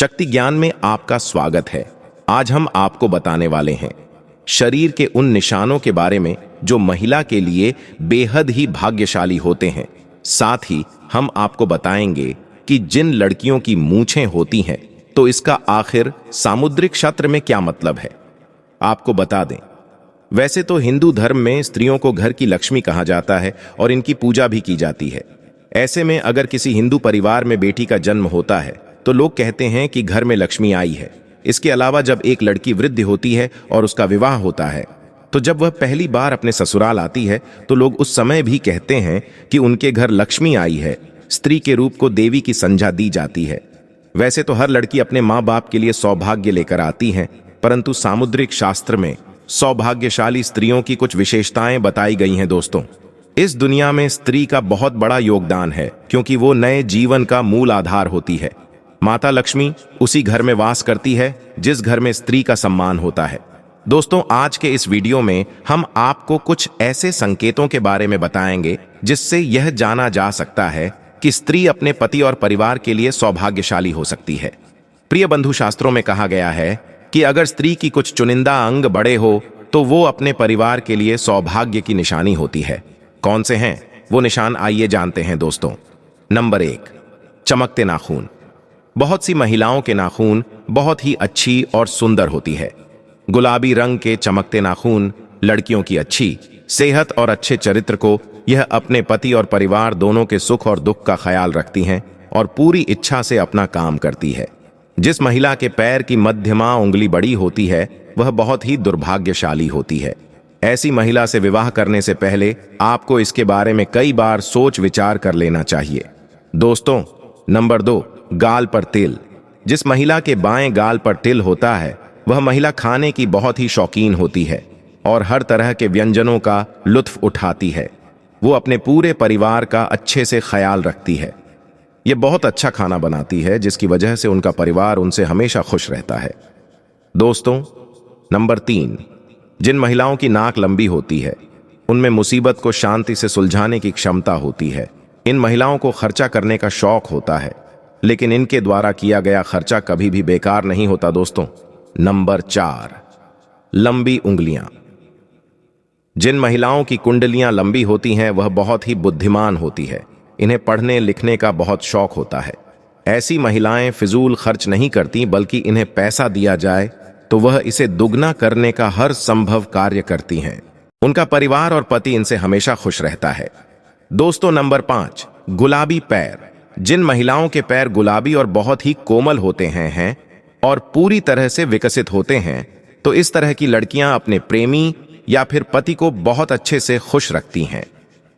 शक्ति ज्ञान में आपका स्वागत है। आज हम आपको बताने वाले हैं शरीर के उन निशानों के बारे में जो महिला के लिए बेहद ही भाग्यशाली होते हैं। साथ ही हम आपको बताएंगे कि जिन लड़कियों की मूंछें होती हैं तो इसका आखिर सामुद्रिक शास्त्र में क्या मतलब है। आपको बता दें, वैसे तो हिंदू धर्म में स्त्रियों को घर की लक्ष्मी कहा जाता है और इनकी पूजा भी की जाती है। ऐसे में अगर किसी हिंदू परिवार में बेटी का जन्म होता है तो लोग कहते हैं कि घर में लक्ष्मी आई है। इसके अलावा जब एक लड़की वृद्ध होती है और उसका विवाह होता है तो जब वह पहली बार अपने ससुराल आती है तो लोग उस समय भी कहते हैं कि उनके घर लक्ष्मी आई है। स्त्री के रूप को देवी की संज्ञा दी जाती है। वैसे तो हर लड़की अपने माँ बाप के लिए सौभाग्य लेकर आती है, परंतु सामुद्रिक शास्त्र में सौभाग्यशाली स्त्रियों की कुछ विशेषताएं बताई गई हैं। दोस्तों, इस दुनिया में स्त्री का बहुत बड़ा योगदान है क्योंकि वो नए जीवन का मूल आधार होती है। माता लक्ष्मी उसी घर में वास करती है जिस घर में स्त्री का सम्मान होता है। दोस्तों, आज के इस वीडियो में हम आपको कुछ ऐसे संकेतों के बारे में बताएंगे जिससे यह जाना जा सकता है कि स्त्री अपने पति और परिवार के लिए सौभाग्यशाली हो सकती है। प्रिय बंधु, शास्त्रों में कहा गया है कि अगर स्त्री की कुछ चुनिंदा अंग बड़े हो तो वो अपने परिवार के लिए सौभाग्य की निशानी होती है। कौन से हैं वो निशान, आइए जानते हैं। दोस्तों, नंबर 1, चमकते नाखून। बहुत सी महिलाओं के नाखून बहुत ही अच्छी और सुंदर होती है। गुलाबी रंग के चमकते नाखून लड़कियों की अच्छी सेहत और अच्छे चरित्र को, यह अपने पति और परिवार दोनों के सुख और दुख का ख्याल रखती हैं और पूरी इच्छा से अपना काम करती है। जिस महिला के पैर की मध्यमा उंगली बड़ी होती है वह बहुत ही दुर्भाग्यशाली होती है। ऐसी महिला से विवाह करने से पहले आपको इसके बारे में कई बार सोच विचार कर लेना चाहिए। दोस्तों, नंबर 2, गाल पर तिल। जिस महिला के बाएं गाल पर तिल होता है वह महिला खाने की बहुत ही शौकीन होती है और हर तरह के व्यंजनों का लुत्फ उठाती है। वो अपने पूरे परिवार का अच्छे से ख्याल रखती है। ये बहुत अच्छा खाना बनाती है जिसकी वजह से उनका परिवार उनसे हमेशा खुश रहता है। दोस्तों, नंबर 3, जिन महिलाओं की नाक लंबी होती है उनमें मुसीबत को शांति से सुलझाने की क्षमता होती है। इन महिलाओं को खर्चा करने का शौक होता है, लेकिन इनके द्वारा किया गया खर्चा कभी भी बेकार नहीं होता। दोस्तों, नंबर 4, लंबी उंगलियां। जिन महिलाओं की कुंडलियां लंबी होती हैं वह बहुत ही बुद्धिमान होती है। इन्हें पढ़ने लिखने का बहुत शौक होता है। ऐसी महिलाएं फिजूल खर्च नहीं करती, बल्कि इन्हें पैसा दिया जाए तो वह इसे दुगना करने का हर संभव कार्य करती हैं। उनका परिवार और पति इनसे हमेशा खुश रहता है। दोस्तों, नंबर 5, गुलाबी पैर। जिन महिलाओं के पैर गुलाबी और बहुत ही कोमल होते हैं और पूरी तरह से विकसित होते हैं तो इस तरह की लड़कियां अपने प्रेमी या फिर पति को बहुत अच्छे से खुश रखती हैं।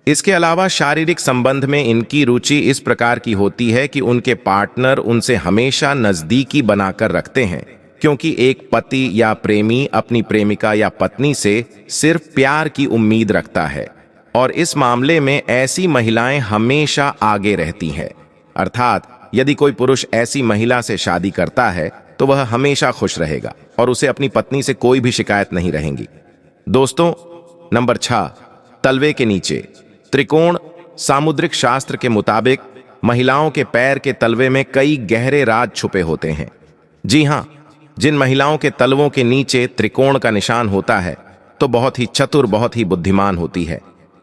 इसके अलावा शारीरिक संबंध में इनकी रुचि इस प्रकार की होती है कि उनके पार्टनर उनसे हमेशा नजदीकी बनाकर रखते हैं, क्योंकि एक पति या प्रेमी अपनी प्रेमिका या पत्नी से सिर्फ प्यार की उम्मीद रखता है और इस मामले में ऐसी महिलाएं हमेशा आगे रहती हैं। अर्थात यदि कोई पुरुष ऐसी महिला से शादी करता है तो वह हमेशा खुश रहेगा और उसे अपनी पत्नी से कोई भी शिकायत नहीं रहेगी। दोस्तों, नंबर 6, तलवे के नीचे त्रिकोण। सामुद्रिक शास्त्र के मुताबिक महिलाओं के पैर के तलवे में कई गहरे राज छुपे होते हैं। जी हाँ, जिन महिलाओं के तलवों के नीचे त्रिकोण का निशान होता है तो बहुत ही चतुर, बहुत ही बुद्धिमान होती है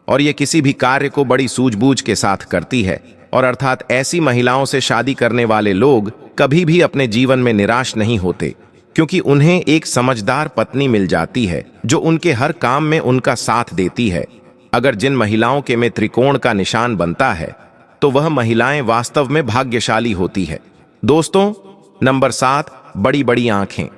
और ये किसी भी कार्य को बड़ी सूझबूझ के साथ करती है। और अर्थात ऐसी महिलाओं से शादी करने वाले लोग कभी भी अपने जीवन में निराश नहीं होते, क्योंकि उन्हें एक समझदार पत्नी मिल जाती है जो उनके हर काम में उनका साथ देती है। अगर जिन महिलाओं के में त्रिकोण का निशान बनता है तो वह महिलाएं वास्तव में भाग्यशाली होती है। दोस्तों, नंबर 7, बड़ी बड़ी आंखें।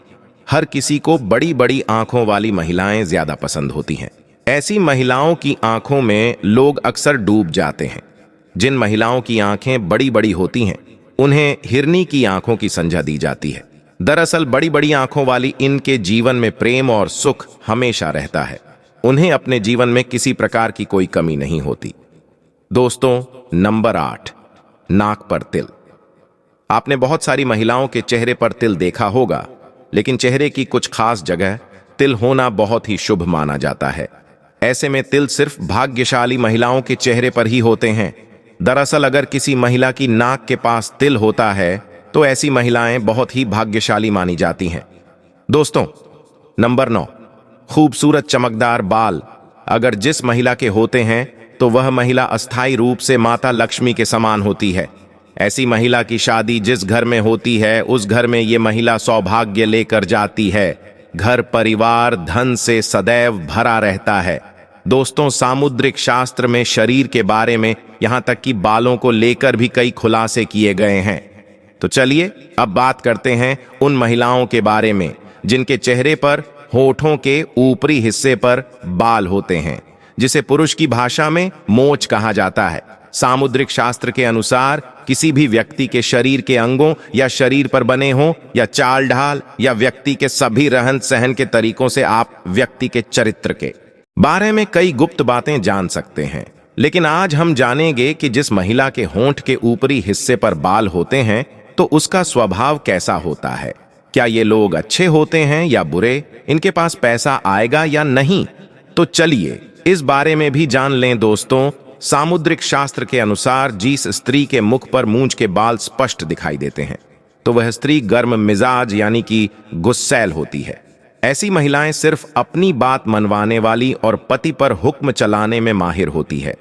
हर किसी को बड़ी बड़ी आंखों वाली महिलाएं ज्यादा पसंद होती हैं। ऐसी महिलाओं की आंखों में लोग अक्सर डूब जाते हैं। जिन महिलाओं की आंखें बड़ी बड़ी होती हैं उन्हें हिरनी की आंखों की संज्ञा दी जाती है। दरअसल बड़ी बड़ी आंखों वाली इनके जीवन में प्रेम और सुख हमेशा रहता है। उन्हें अपने जीवन में किसी प्रकार की कोई कमी नहीं होती। दोस्तों, नंबर 8, नाक पर तिल। आपने बहुत सारी महिलाओं के चेहरे पर तिल देखा होगा, लेकिन चेहरे की कुछ खास जगह तिल होना बहुत ही शुभ माना जाता है। ऐसे में तिल सिर्फ भाग्यशाली महिलाओं के चेहरे पर ही होते हैं। दरअसल अगर किसी महिला की नाक के पास तिल होता है तो ऐसी महिलाएं बहुत ही भाग्यशाली मानी जाती हैं। दोस्तों, नंबर 9, खूबसूरत चमकदार बाल। अगर जिस महिला के होते हैं तो वह महिला अस्थायी रूप से माता लक्ष्मी के समान होती है। ऐसी महिला की शादी जिस घर में होती है उस घर में ये महिला सौभाग्य लेकर जाती है। घर परिवार धन से सदैव भरा रहता है। दोस्तों, सामुद्रिक शास्त्र में शरीर के बारे में यहां तक कि बालों को लेकर भी कई खुलासे किए गए हैं। तो चलिए अब बात करते हैं उन महिलाओं के बारे में जिनके चेहरे पर होठों के ऊपरी हिस्से पर बाल होते हैं, जिसे पुरुष की भाषा में मोच कहा जाता है। सामुद्रिक शास्त्र के अनुसार किसी भी व्यक्ति के शरीर के अंगों या शरीर पर बने हों या चाल ढाल या व्यक्ति के सभी रहन सहन के तरीकों से आप व्यक्ति के चरित्र के बारे में कई गुप्त बातें जान सकते हैं। लेकिन आज हम जानेंगे कि जिस महिला के होंठ के ऊपरी हिस्से पर बाल होते हैं तो उसका स्वभाव कैसा होता है। क्या ये लोग अच्छे होते हैं या बुरे, इनके पास पैसा आएगा या नहीं। तो चलिए इस बारे में भी जान लें। दोस्तों, सामुद्रिक शास्त्र के अनुसार जिस स्त्री के मुख पर मूंछ के बाल स्पष्ट दिखाई देते हैं तो वह स्त्री गर्म मिजाज यानी कि गुस्सैल होती है। ऐसी महिलाएं सिर्फ अपनी बात मनवाने वाली और पति पर हुक्म चलाने में माहिर होती है।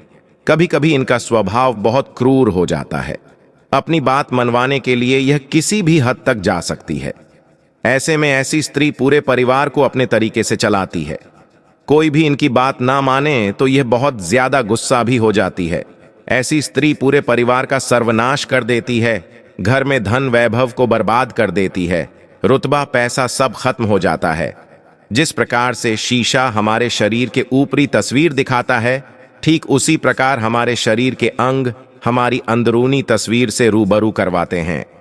कभी कभी इनका स्वभाव बहुत क्रूर हो जाता है। अपनी बात मनवाने के लिए यह किसी भी हद तक जा सकती है। ऐसे में ऐसी स्त्री पूरे परिवार को अपने तरीके से चलाती है। कोई भी इनकी बात ना माने तो यह बहुत ज्यादा गुस्सा भी हो जाती है। ऐसी स्त्री पूरे परिवार का सर्वनाश कर देती है, घर में धन वैभव को बर्बाद कर देती है, रुतबा पैसा सब खत्म हो जाता है। जिस प्रकार से शीशा हमारे शरीर के ऊपरी तस्वीर दिखाता है, ठीक उसी प्रकार हमारे शरीर के अंग हमारी अंदरूनी तस्वीर से रूबरू करवाते हैं।